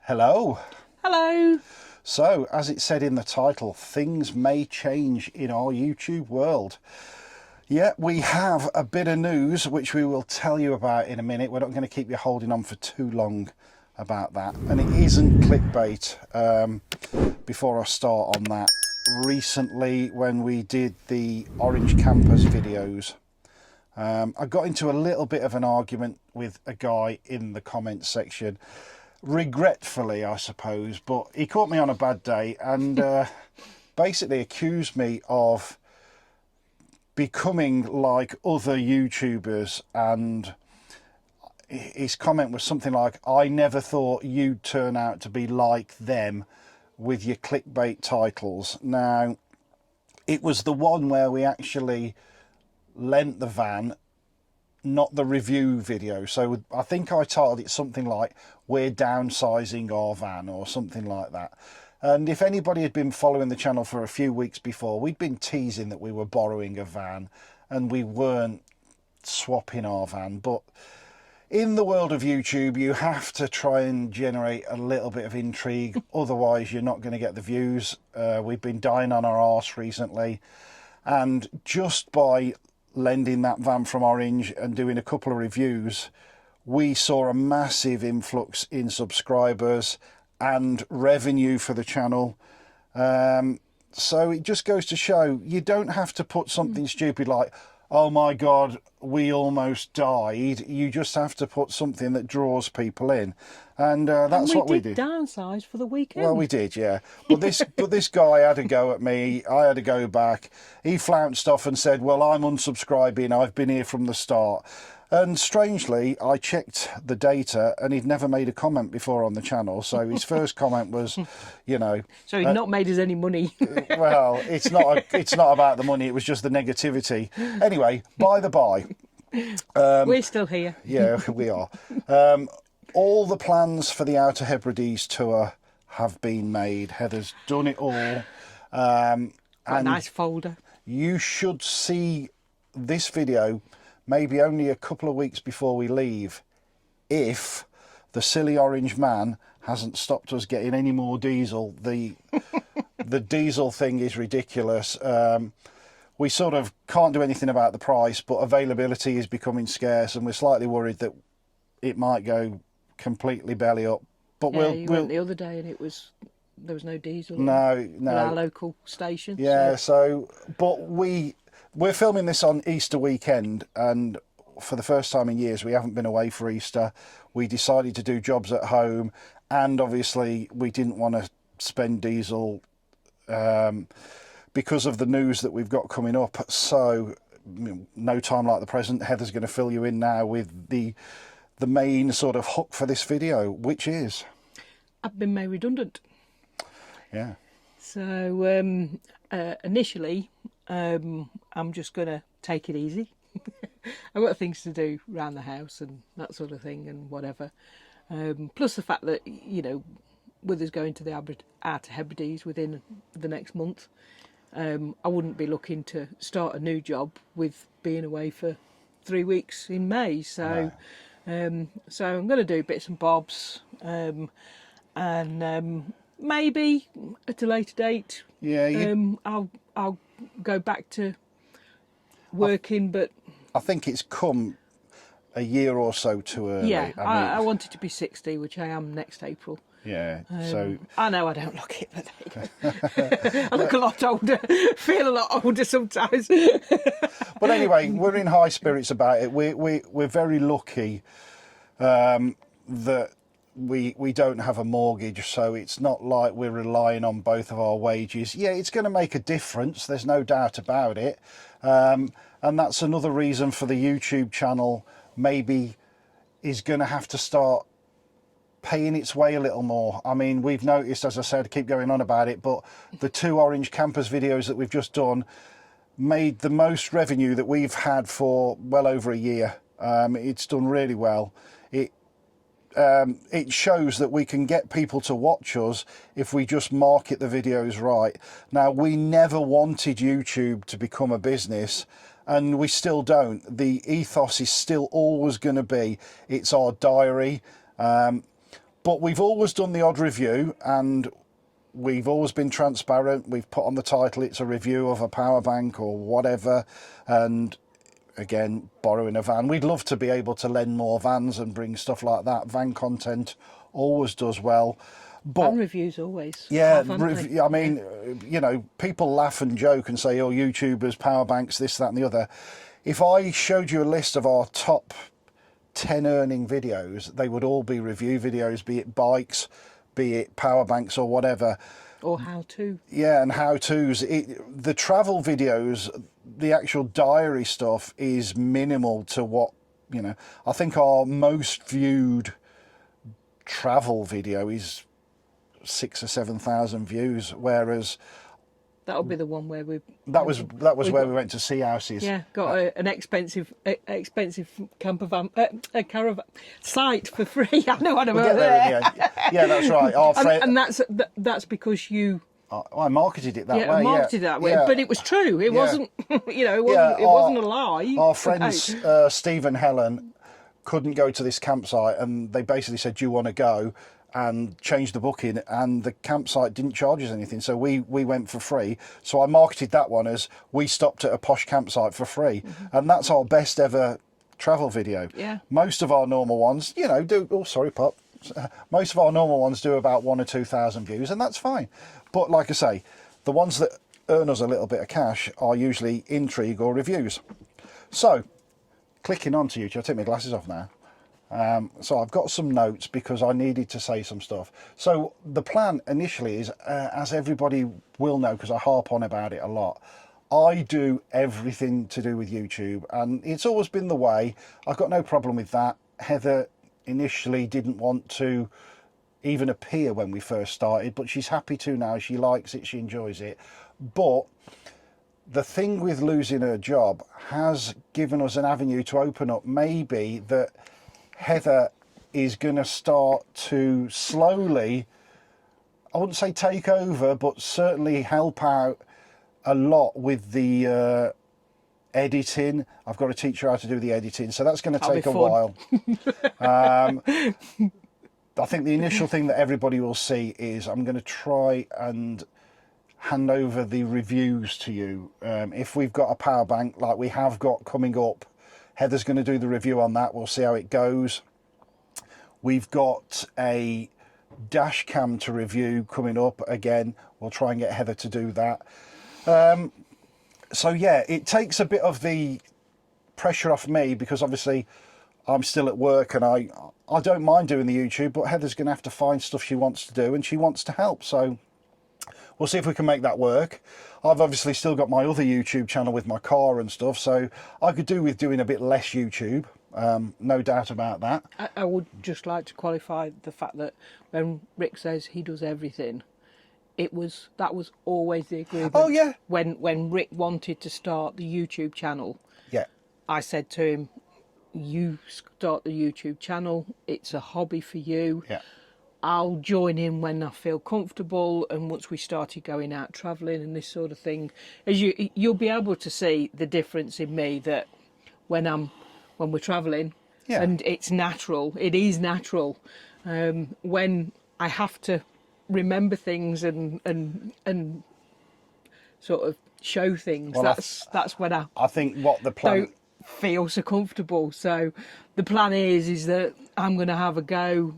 Hello. Hello. So, as it said in the title, things may change in our YouTube world. Yeah, we have a bit of news which we will tell you about in a minute. We're not going to keep you holding on for too long about that. And it isn't clickbait. Before I start on that, recently when we did the Orange Campers videos, I got into a little bit of an argument with a guy in the comments section. Regretfully, I suppose, but he caught me on a bad day and basically accused me of becoming like other YouTubers, and his comment was something like, I never thought you'd turn out to be like them with your clickbait titles. Now, it was the one where we actually lent the van, not the review video. So I think I titled it something like, we're downsizing our van, or something like that. And if anybody had been following the channel for a few weeks before, we'd been teasing that we were borrowing a van and we weren't swapping our van. But in the world of YouTube, you have to try and generate a little bit of intrigue, otherwise you're not going to get the views. We've been dying on our arse recently, and just by lending that van from Orange and doing a couple of reviews, we saw a massive influx in subscribers and revenue for the channel. So it just goes to show, you don't have to put something stupid like, oh my god, we almost died. You just have to put something that draws people in, and that's what we did. Downsize for the weekend. Well, we did, yeah. But this guy had a go at me. I had to go back. He flounced off and said, well, I'm unsubscribing. I've been here from the start. And strangely, I checked the data, and he'd never made a comment before on the channel. So his first comment was, you know... So he'd not made us any money. Well, it's not about the money. It was just the negativity. Anyway, by the by... we're still here. Yeah, we are. All the plans for the Outer Hebrides tour have been made. Heather's done it all. And a nice folder. You should see this video maybe only a couple of weeks before we leave, if the silly orange man hasn't stopped us getting any more diesel. The diesel thing is ridiculous. We sort of can't do anything about the price, but availability is becoming scarce, and we're slightly worried that it might go completely belly up. But yeah, you went the other day and there was no diesel. No. At our local station. Yeah, but we're filming this on Easter weekend, and for the first time in years we haven't been away for Easter. We decided to do jobs at home, and obviously we didn't want to spend diesel because of the news that we've got coming up. So no time like the present. Heather's going to fill you in now with the main sort of hook for this video, which is... I've been made redundant. Yeah. So initially... I'm just going to take it easy. I've got things to do around the house and that sort of thing and whatever. Plus the fact that, you know, with us going to the Outer Hebrides within the next month, I wouldn't be looking to start a new job with being away for 3 weeks in May. So, so I'm going to do bits and bobs, and maybe at a later date, I'll go back to working, but I think it's come a year or so too early. Yeah, I wanted to be 60, which I am next April. Yeah, so... I know I don't look it, but there you go. I look a lot older, feel a lot older sometimes. But anyway, we're in high spirits about it. We're very lucky that we don't have a mortgage, so it's not like we're relying on both of our wages. Yeah, it's going to make a difference, there's no doubt about it. And that's another reason for the YouTube channel maybe is going to have to start paying its way a little more. I mean, we've noticed, as I said, keep going on about it, but the 2 Orange Campers videos that we've just done made the most revenue that we've had for well over a year. It's done really well. It shows that we can get people to watch us if we just market the videos right. Now, we never wanted YouTube to become a business, and we still don't. The ethos is still always going to be, it's our diary. But we've always done the odd review, and we've always been transparent. We've put on the title, it's a review of a power bank or whatever. And again, borrowing a van. We'd love to be able to lend more vans and bring stuff like that. Van content always does well. But Van reviews always. yeah, have, haven't they? I mean, you know, people laugh and joke and say, oh, YouTubers, power banks, this, that and the other. If I showed you a list of our top 10 earning videos, they would all be review videos, be it bikes, be it power banks or whatever. Or how to. Yeah, and how-tos. The travel videos, the actual diary stuff is minimal to what, you know, I think our most viewed travel video is 6,000 or 7,000 views, whereas That'll be the one where we. that was where we went to see houses. Yeah, got an expensive campervan, a caravan site for free. I know what I'm We'll get there in the end. Yeah, that's right. Our friend, and that's because you. I marketed it that way. I marketed it that way, Yeah. but it was true. It wasn't, you know, Yeah, it wasn't a lie. Our friends, Steve and Helen, couldn't go to this campsite, and they basically said, "Do you want to go?" and changed the booking, and the campsite didn't charge us anything, so we went for free. So I marketed that one as we stopped at a posh campsite for free, and that's our best ever travel video. Yeah. Most of our normal ones, you know, do. Oh, sorry, Pop. Most of our normal ones do about 1,000 or 2,000 views, and that's fine. But like I say, the ones that earn us a little bit of cash are usually intrigue or reviews. So, clicking on to YouTube, I'll take my glasses off now. So I've got some notes because I needed to say some stuff. So the plan initially is, as everybody will know, because I harp on about it a lot, I do everything to do with YouTube, and it's always been the way. I've got no problem with that. Heather initially didn't want to even appear when we first started, but she's happy to now. She likes it, she enjoys it. But the thing with losing her job has given us an avenue to open up, maybe that Heather is going to start to slowly, I wouldn't say take over, but certainly help out a lot with the editing. I've got to teach her how to do the editing, so that's going to take a while. I think the initial thing that everybody will see is I'm going to try and hand over the reviews to you. If we've got a power bank like we have got coming up, Heather's going to do the review on that. We'll see how it goes. We've got a dash cam to review coming up. Again, we'll try and get Heather to do that. So yeah, it takes a bit of the pressure off me, because obviously I'm still at work, and I don't mind doing the YouTube, but Heather's going to have to find stuff she wants to do, and she wants to help. So we'll see if we can make that work. I've obviously still got my other YouTube channel with my car and stuff, so I could do with doing a bit less YouTube, no doubt about that. I would just like to qualify the fact that when Rick says he does everything, that was always the agreement. Oh yeah. When Rick wanted to start the YouTube channel, Yeah. I said to him, "You start the YouTube channel. It's a hobby for you. Yeah. I'll join in when I feel comfortable, and once we started going out travelling and this sort of thing, as you'll be able to see the difference in me, that when we're travelling, Yeah. and it's natural. It is natural. When I have to remember things and sort of show things, Well, that's when I think what the plan... don't feel so comfortable. So the plan is that I'm going to have a go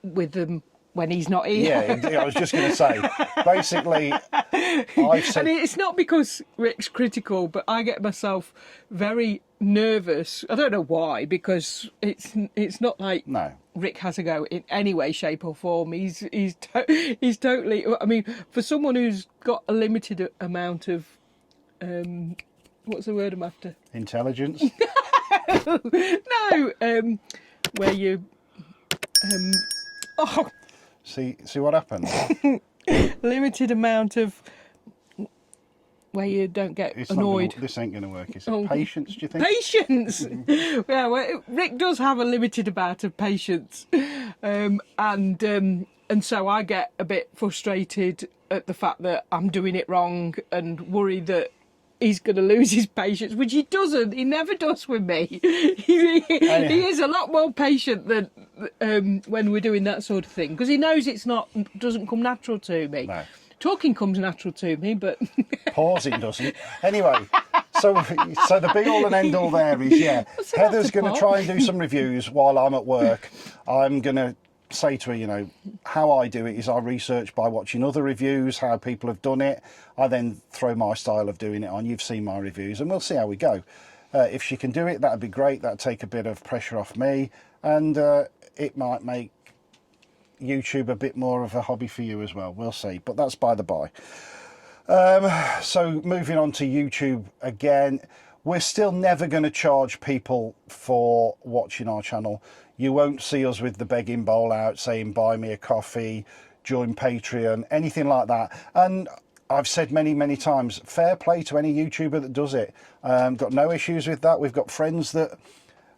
with them when he's not here. Yeah, I was just going to say, basically, I've said... And it's not because Rick's critical, but I get myself very nervous. I don't know why, because it's not like No. Rick has a go in any way, shape or form. He's totally... I mean, for someone who's got a limited amount of... what's the word I'm after? Intelligence? No, where you... See what happens? limited amount of where you don't get annoyed. This ain't going to work, is it? Oh. Patience, do you think? Patience. Yeah, well, Rick does have a limited amount of patience, and so I get a bit frustrated at the fact that I'm doing it wrong, and worry that he's going to lose his patience, which he doesn't. He never does with me. He is a lot more patient than when we're doing that sort of thing, because he knows doesn't come natural to me. No. Talking comes natural to me, but pausing doesn't. Anyway, so the be all and end all there is, Heather's going to try and do some reviews while I'm at work. I'm going to say to her, how I do it is I research by watching other reviews, how people have done it. I then throw my style of doing it on. You've seen my reviews, and we'll see how we go. If she can do it, that'd be great. That'd take a bit of pressure off me, and it might make YouTube a bit more of a hobby for you as well. We'll see, but that's by the by. So moving on to YouTube again, we're still never going to charge people for watching our channel. You won't see us with the begging bowl out saying buy me a coffee, join Patreon, anything like that. And I've said many times, fair play to any YouTuber that does it. Got no issues with that. We've got friends that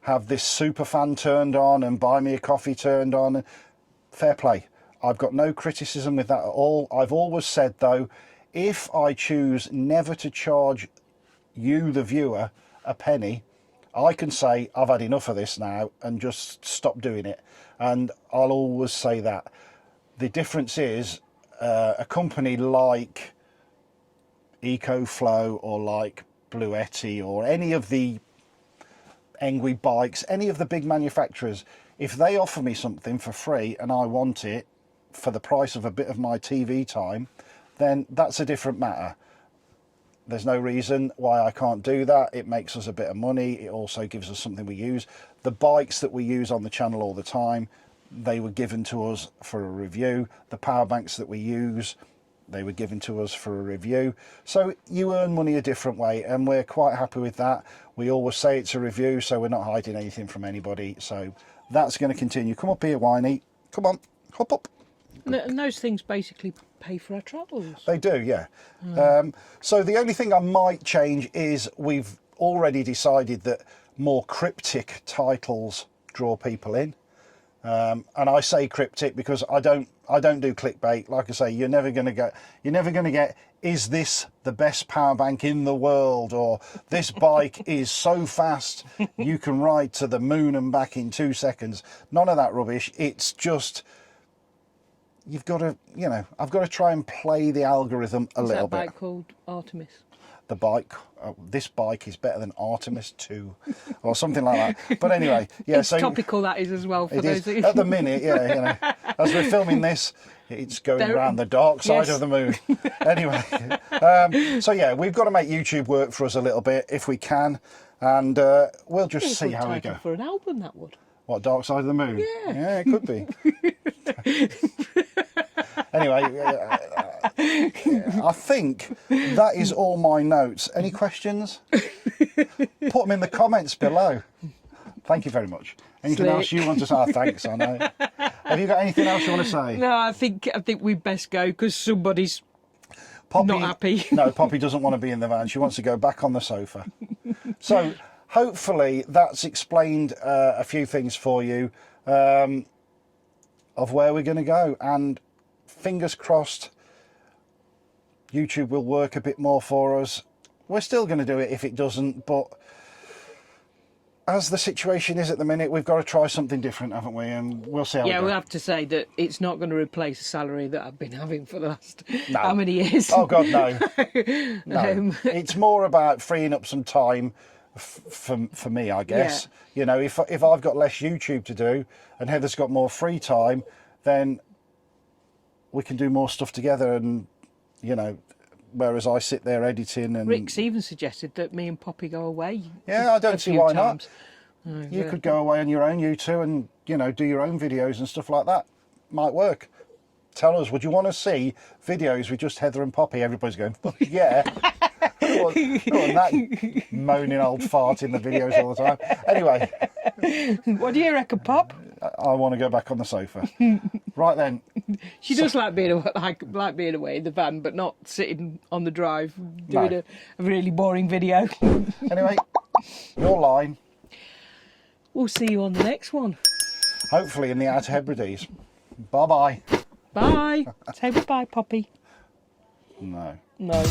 have this super fan turned on and buy me a coffee turned on. Fair play. I've got no criticism with that at all. I've always said, though, if I choose never to charge you, the viewer, a penny, I can say I've had enough of this now and just stop doing it. And I'll always say that. The difference is a company like EcoFlow or like Bluetti or any of the Engwe bikes, any of the big manufacturers, if they offer me something for free and I want it for the price of a bit of my TV time, then that's a different matter. There's no reason why I can't do that. It makes us a bit of money. It also gives us something we use. The bikes that we use on the channel all the time, they were given to us for a review. The power banks that we use, they were given to us for a review. So you earn money a different way, and we're quite happy with that. We always say it's a review, so we're not hiding anything from anybody. So that's going to continue. Come up here, Winey. Come on, hop up. And those things basically pay for our travels. They do, yeah. So the only thing I might change is we've already decided that more cryptic titles draw people in. And I say cryptic because I don't do clickbait. Like I say, you're never going to get, is this the best power bank in the world, or this bike is so fast you can ride to the moon and back in 2 seconds. None of that rubbish. It's just, you've got to, I've got to try and play the algorithm a little bit. Is that bike called Artemis? The bike, this bike is better than Artemis 2 or something like that. But anyway, yeah. It's topical, that is, as well, for those is. At the minute, yeah, as we're filming this, it's going around the dark side of the moon. Anyway, so yeah, we've got to make YouTube work for us a little bit if we can, and we'll just see how we go. For an album, that would. What, Dark Side of the Moon? Yeah, it could be. Anyway, I think that is all my notes. Any questions? Put them in the comments below. Thank you very much. Anything else you want to say? Oh, thanks, I know. Have you got anything else you want to say? No, I think we best go because somebody's not happy. No, Poppy doesn't want to be in the van. She wants to go back on the sofa. So hopefully that's explained a few things for you of where we're going to go, and fingers crossed YouTube will work a bit more for us. We're still going to do it if it doesn't, but as the situation is at the minute, we've got to try something different, haven't we? And we'll see how we go. We'll have to say that it's not going to replace the salary that I've been having for the last how many years? Oh God, no. No. It's more about freeing up some time for me, I guess. Yeah. If I've got less YouTube to do and Heather's got more free time, then we can do more stuff together, and whereas I sit there editing. And Rick's even suggested that me and Poppy go away. Yeah, I don't see why not. Oh, you could go away on your own, you two, and do your own videos and stuff like that. Might work. Tell us, would you want to see videos with just Heather and Poppy? Everybody's going, yeah. I don't want that moaning old fart in the videos all the time. Anyway. What do you reckon, Pop? I want to go back on the sofa. Right then. She does like being away in the van, but not sitting on the drive doing a really boring video. Anyway, your line. We'll see you on the next one. Hopefully in the Outer Hebrides. Bye-bye. Bye. Say goodbye, Poppy. No. No.